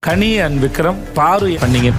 கனி and Vikram பார்வை பண்ணீங்க.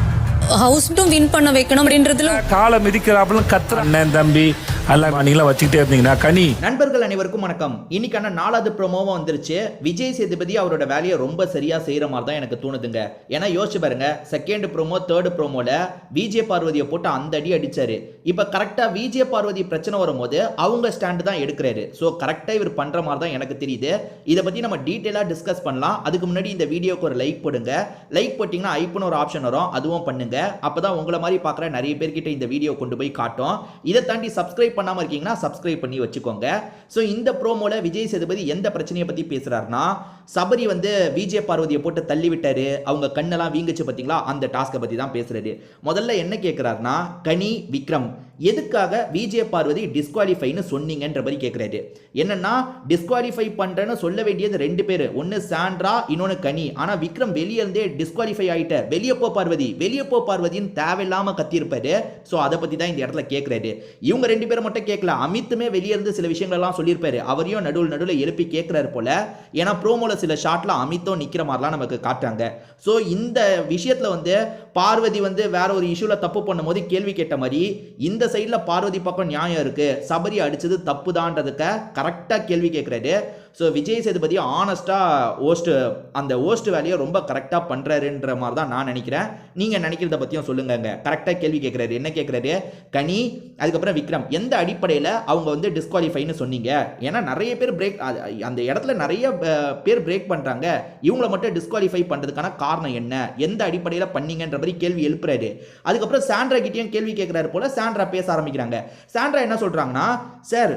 House மட்டும் வின் பண்ண வைக்கணும் அப்படின்றதுல காலை மிதிக்கிறாப்புல கத்துற அண்ணன் தம்பி எல்லாம் நீங்களாம் வச்சுக்கிட்டே இருந்தீங்கன்னா கனி. நண்பர்கள் அனைவருக்கும் வணக்கம். இன்னைக்கான 4வது ப்ரோமோவும் வந்துருச்சு. விஜய் சேதுபதி அவரோட வேலையை ரொம்ப சரியா செய்யற மாதிரி தான் எனக்கு தோணுதுங்க. ஏன்னா யோசிச்சு பாருங்க, செகண்ட் ப்ரோமோ தேர்ட் ப்ரோமோல விஜய் பார்வதியை போட்டு அந்த அடி அடிச்சாரு. இப்ப கரெக்டா விஜய் பார்வதி பிரச்சனை வரும்போது அவங்க ஸ்டாண்ட் தான் எடுக்கிறாரு. ஸோ கரெக்டா இவர் பண்ற மாதிரி தான் எனக்கு தெரியுது. இதை பத்தி நம்ம டீட்டெயிலா டிஸ்கஸ் பண்ணலாம். அதுக்கு முன்னாடி இந்த வீடியோக்கு ஒரு லைக் போடுங்க. லைக் போட்டீங்கன்னா ஐப்னு ஒரு ஆப்ஷன் வரும், அதுவும் பண்ணுங்க. அப்பதான் உங்களை மாதிரி பார்க்குற நிறைய பேர்கிட்ட இந்த வீடியோ கொண்டு போய் காட்டும். இதை தாண்டி சப்ஸ்கிரைப் பண்ணாம இருக்கீங்கன்னா சப்ஸ்கிரைப் பண்ணி வச்சுக்கோங்க. சோ இந்த ப்ரோமோல விஜய் சேதுபதி எந்த பிரச்சனையை பத்தி பேசுறாருன்னா, சபரி விஜய் பார்வதியை போட்டு தள்ளி விட்டாரு, அவங்க கண்ணெல்லாம் வீங்குச்சு பாத்தீங்களா, அந்த டாஸ்கை பத்தி தான் பேசுறாரு. முதல்ல என்ன கேட்கிறாருன்னா, கனி விக்ரம் எதுக்காக விஜய் பார்வதி டிஸ்குவாலிஃபைன்னு சொன்னீங்கன்ற மாதிரி கேட்கிறாரு. என்னன்னா டிஸ்குவாலிஃபை பண்றேன்னு சொல்ல வேண்டியது ரெண்டு பேரு, ஒன்னு சாண்ட்ரா இன்னொன்னு கனி. ஆனா விக்ரம் வெளியே இருந்தே டிஸ்குவாலிஃபை ஆயிட்ட, வெளியே போ பார்வதி வெளியே போ பார்வதின்னு தேவையில்லாம கத்திருப்பாரு. சோ அதை பத்தி தான் இந்த இடத்துல கேட்கிறாரு. இவங்க ரெண்டு பேரும் மட்டும் கேட்கல, அமித்துமே வெளியே இருந்து சில விஷயங்கள் எல்லாம் சொல்லியிருப்பாரு. அவரையும் நடுவில் எழுப்பி கேட்கிறாரு போல. ஏன்னா ப்ரோமோல சில ஷாட்ல அமித்தும் நிக்கிற மாதிரிலாம் நமக்கு காட்டுறாங்க. சோ இந்த விஷயத்துல பார்வதி வேற ஒரு இஷ்யூல தப்பு பண்ணும் போது கேள்வி கேட்ட மாதிரி இந்த சைட்ல பார்வதி பக்கம் நியாயம் இருக்கு, சபரி அடிச்சது தப்புதான்றதுக்கு கரெக்டா கேள்வி கேட்கிறாரு. ஸோ விஜய் சேதுபதி ஆனஸ்டா அந்த ஓஸ்ட் வேலையை ரொம்ப கரெக்டா பண்றாருன்ற மாதிரி தான் நான் நினைக்கிறேன். நீங்க நினைக்கிறத பத்தியும் சொல்லுங்க. கரெக்டா கேள்வி கேட்கிறாரு. என்ன கேட்கிறாரு, கனி அதுக்கப்புறம் விக்ரம் எந்த அடிப்படையில் அவங்க டிஸ்குவாலிஃபைன்னு சொன்னீங்க? ஏன்னா நிறைய பேர் அந்த இடத்துல நிறைய பேர் பிரேக் பண்றாங்க, இவங்களை மட்டும் டிஸ்குவாலிஃபை பண்றதுக்கான காரணம் என்ன, எந்த அடிப்படையில் பண்ணீங்கன்ற மாதிரி கேள்வி எழுப்புறாரு. அதுக்கப்புறம் சாண்ட்ரா கிட்டயும் கேள்வி கேட்கிறாரு போல. சாண்ட்ரா பேச ஆரம்பிக்கிறாங்க. சாண்ட்ரா என்ன சொல்றாங்கன்னா, சார்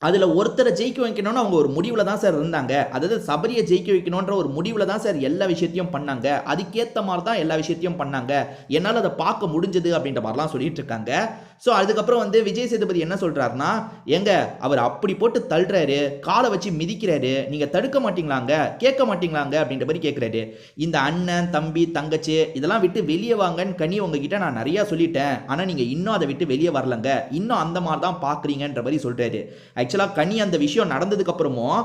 அதில் ஒருத்தரை ஜெயிக்க வைக்கணும்னு அவங்க ஒரு முடிவில் தான் சார் இருந்தாங்க, அதாவது சபரியை ஜெயிக்க வைக்கணுன்ற ஒரு முடிவில் தான் சார் எல்லா விஷயத்தையும் பண்ணாங்க, அதுக்கேற்ற மாதிரி தான் எல்லா விஷயத்தையும் பண்ணாங்க, என்னால் அதை பார்க்க முடிஞ்சது அப்படின்ற மாதிரிலாம் சொல்லிட்டு இருக்காங்க. ஸோ அதுக்கப்புறம் விஜய் சேதுபதி என்ன சொல்கிறாருன்னா, அவர் அப்படி போட்டு தள்ளுறாரு, காலை வச்சு மிதிக்கிறாரு, நீங்கள் தடுக்க மாட்டீங்களாங்க, கேட்க மாட்டீங்களாங்க அப்படின்ற மாதிரி கேட்குறாரு. இந்த அண்ணன் தம்பி தங்கச்சி இதெல்லாம் விட்டு வெளியே வாங்கன்னு கனி உங்ககிட்ட நான் நிறையா சொல்லிட்டேன், ஆனால் நீங்கள் இன்னும் அதை விட்டு வெளியே வரலங்க, இன்னும் அந்த மாதிரி தான் பார்க்குறீங்கன்ற மாதிரி சொல்கிறாரு. ஆக்சுவலாக கனி அந்த விஷயம் நடந்ததுக்கு அப்புறமும்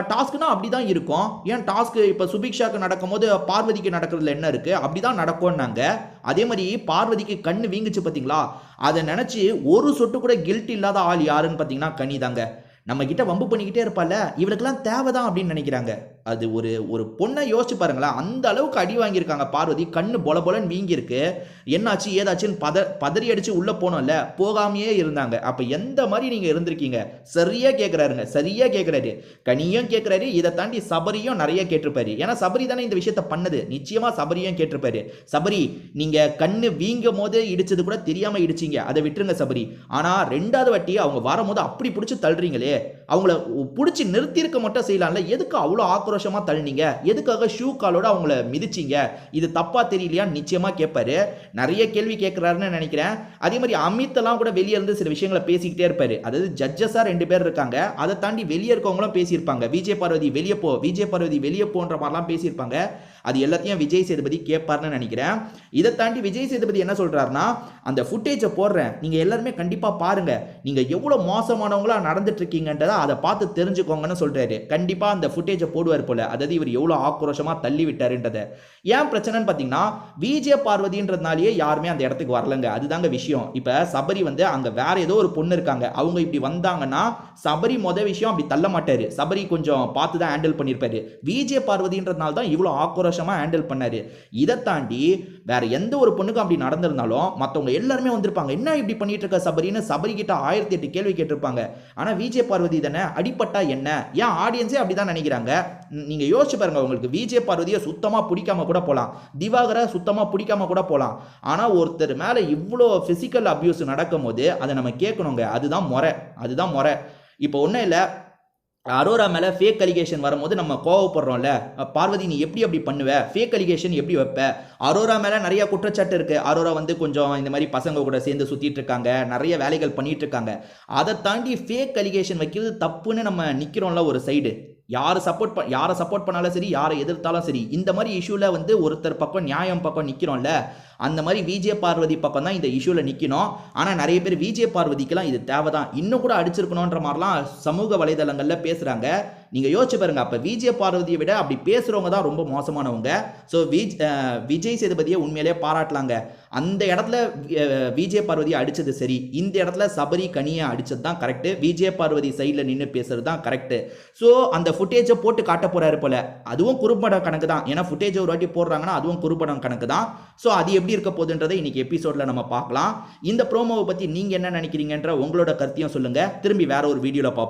டாஸ்க்னா அப்படிதான் இருக்கும். ஏன் டாஸ்க் இப்போ சுபிக்ஷாக்கு நடக்கும்போது பார்வதிக்கு நடக்கிறதுல என்ன இருக்கு, அப்படிதான் நடக்கும்னாங்க. அதே மாதிரி பார்வதிக்கு கண்ணு வீங்குச்சு பார்த்தீங்களா, அதை நினைச்சு ஒரு சொட்டு கூட கில்ட் இல்லாத ஆள் யாருன்னு பார்த்தீங்கன்னா கனி தாங்க. நம்ம கிட்ட வம்பு பண்ணிக்கிட்டே இருப்பால, இவளுக்கெல்லாம் தேவைதான் அப்படின்னு நினைக்கிறாங்க. அது ஒரு பொண்ணை யோசிச்சு பாருங்களேன், அந்த அளவுக்கு அடி வாங்கியிருக்காங்க பார்வதி, கண்ணு பொல பொலன்னு வீங்கி இருக்கு. என்னாச்சு ஏதாச்சுன்னு பதறி அடிச்சு உள்ள போனோம்ல, போகாமையே இருந்தாங்க. அப்ப எந்த மாதிரி நீங்க இருந்திருக்கீங்க? சரியா கேட்கிறாருங்க, சரியா கேட்கிறாரு. கனியும் கேட்கிறாரு, இதை தாண்டி சபரியும் நிறைய கேட்டிருப்பாரு. ஏன்னா சபரி தானே இந்த விஷயத்த பண்ணது, நிச்சயமா சபரியும் கேட்டிருப்பாரு. சபரி நீங்க கண்ணு வீங்கும் போது இடிச்சது கூட தெரியாம இடிச்சிங்க, அதை விட்டுருங்க சபரி. ஆனா ரெண்டாவது வாட்டி அவங்க வரும்போது அப்படி பிடிச்சி தள்ளுறீங்களே, அவங்கள பிடிச்சி நிறுத்திருக்க மட்டும் செய்யலாம்ல, எதுக்கு அவ்வளோ ஆக்ரோஷமா தள்ளினீங்க, எதுக்காக ஷூ காலோட அவங்கள மிதிச்சிங்க, இது தப்பா தெரியலையா நிச்சயமா கேட்பாரு. நிறைய கேள்வி கேட்கிறாருன்னு நினைக்கிறேன். அதே மாதிரி அமித் எல்லாம் கூட வெளியே இருந்து சில விஷயங்களை பேசிக்கிட்டே இருப்பாரு. அதாவது ஜட்ஜஸா 2 பேர் இருக்காங்க, அதை தாண்டி வெளியே இருக்கவங்களும் பேசியிருப்பாங்க. விஜய் பார்வதி வெளியே போ, விஜய் பார்வதி வெளியே போன்ற மாதிரிலாம் பேசியிருப்பாங்க. அது எல்லாத்தையும் விஜய் சேதுபதி கேட்பார்னு நினைக்கிறேன். இதை தாண்டி விஜய் சேதுபதி என்ன சொல்றாருன்னா, அந்த ஃபுட்டேஜை போடுறேன், நீங்க எல்லாருமே கண்டிப்பா பாருங்க, நீங்க எவ்வளவு மோசமானவங்களா நடந்துட்டு இருக்கீங்கன்றதை அதை பார்த்து தெரிஞ்சுக்கோங்கன்னு சொல்றாரு. கண்டிப்பா அந்த ஃபுட்டேஜை போடுவார் போல, அதாவது இவர் எவ்வளவு ஆக்ரோஷமா தள்ளி விட்டாருன்றதை. ஏன் பிரச்சனைன்னு பாத்தீங்கன்னா, விஜய் பார்வதின்றதுனாலேயே யாருமே அந்த இடத்துக்கு வரலங்க, அதுதாங்க விஷயம். இப்ப சபரி அங்க வேற ஏதோ ஒரு பொண்ணு இருக்காங்க, அவங்க இப்படி வந்தாங்கன்னா சபரி விஷயம் அப்படி தள்ள மாட்டாரு, சபரி கொஞ்சம் பார்த்து தான் ஹேண்டில் பண்ணிருப்பாரு. விஜய் பார்வதின்றதுனால தான் இவ்வளவு ஆக்ரோஷமா ஹேண்டில் பண்ணாரு. இதை தாண்டி வேற எந்த ஒரு பொண்ணுக்கும் அப்படி நடந்திருந்தாலும் மற்றவங்க எல்லாருமே வந்திருப்பாங்க, என்ன இப்படி பண்ணிட்டு இருக்க சபரின்னு சபரி கிட்ட 1008 கேள்வி கேட்டிருப்பாங்க. ஆனா விஜய் பார்வதி தானே அடிப்பட்டா என்ன, ஏன் ஆடியன்ஸே அப்படிதான் நினைக்கிறாங்க. நீங்க யோசிச்சு பாருங்க, உங்களுக்கு விஜய் பார்வதியை சுத்தமா பிடிக்காம கூட போலாம், திவாகரை சுத்தமா பிடிக்காம கூட போலாம். ஆனா ஒருத்தர் மேல இவ்வளோ பிசிக்கல் அபியூஸ் நடக்கும் போது அதை நம்ம கேட்கணுங்க, அதுதான் முறை. இப்போ ஒன்றும் இல்லை, அரோரா மேல ஃபேக் அலிகேஷன் வரும்போது நம்ம கோவப்படுறோம்ல, பார்வதி நீ எப்படி அப்படி பண்ணுவ, ஃபேக் அலிகேஷன் எப்படி வைப்ப? அரோரா மேல நிறைய குற்றச்சாட்டு இருக்கு. அரோரா கொஞ்சம் இந்த மாதிரி பசங்க கூட சேர்ந்து சுத்திட்டு இருக்காங்க, நிறைய வேலைகள் பண்ணிட்டு இருக்காங்க. அதை தாண்டி ஃபேக் அலிகேஷன் வைக்கிறது தப்புன்னு நம்ம நிக்கிறோம்ல ஒரு சைடு. யாரை சப்போர்ட் பண்ணாலும் சரி, யாரை எதிர்த்தாலும் சரி, இந்த மாதிரி இஷ்யூல வந்து ஒருத்தர் பக்கம் நியாயம் பக்கம் நிக்கிறோம்ல, அந்த மாதிரி விஜய் பார்வதி பக்கம் தான் இந்த இஷ்யூல நிக்கணும். ஆனா நிறைய பேர் விஜய் பார்வதிக்கெல்லாம் இது தேவைதான், இன்னும் கூட அடிச்சிருக்கணும்ன்ற மாதிரிலாம் சமூக வலைதளங்கள்ல பேசுறாங்க. நீங்க யோசிச்சு பாருங்க, அப்ப விஜய் பார்வதியை விட அப்படி பேசுறவங்க தான் ரொம்ப மோசமானவங்க. ஸோ விஜய் சேதுபதியை உண்மையிலேயே பாராட்டலாங்க. அந்த இடத்துல விஜய் பார்வதியை அடிச்சது சரி, இந்த இடத்துல சபரி கனியை அடிச்சது தான் கரெக்ட். விஜய் பார்வதி சைடில் நின்று பேசுறது தான் கரெக்ட். ஸோ அந்த ஃபுட்டேஜை போட்டு காட்ட போறாரு போல, அதுவும் குறும்படம் கணக்கு தான். ஏன்னா ஃபுட்டேஜ் ஒரு வாட்டி போடுறாங்கன்னா அதுவும் குறும்படம் கணக்கு தான். ஸோ அது எப்படி இருக்க போகுதுன்றதை இன்னைக்கு எபிசோட்ல நம்ம பார்க்கலாம். இந்த ப்ரோமோவை பத்தி நீங்க என்ன நினைக்கிறீங்கன்ற உங்களோட கருத்தையும் சொல்லுங்க. திரும்பி வேற ஒரு வீடியோல பார்ப்போம்.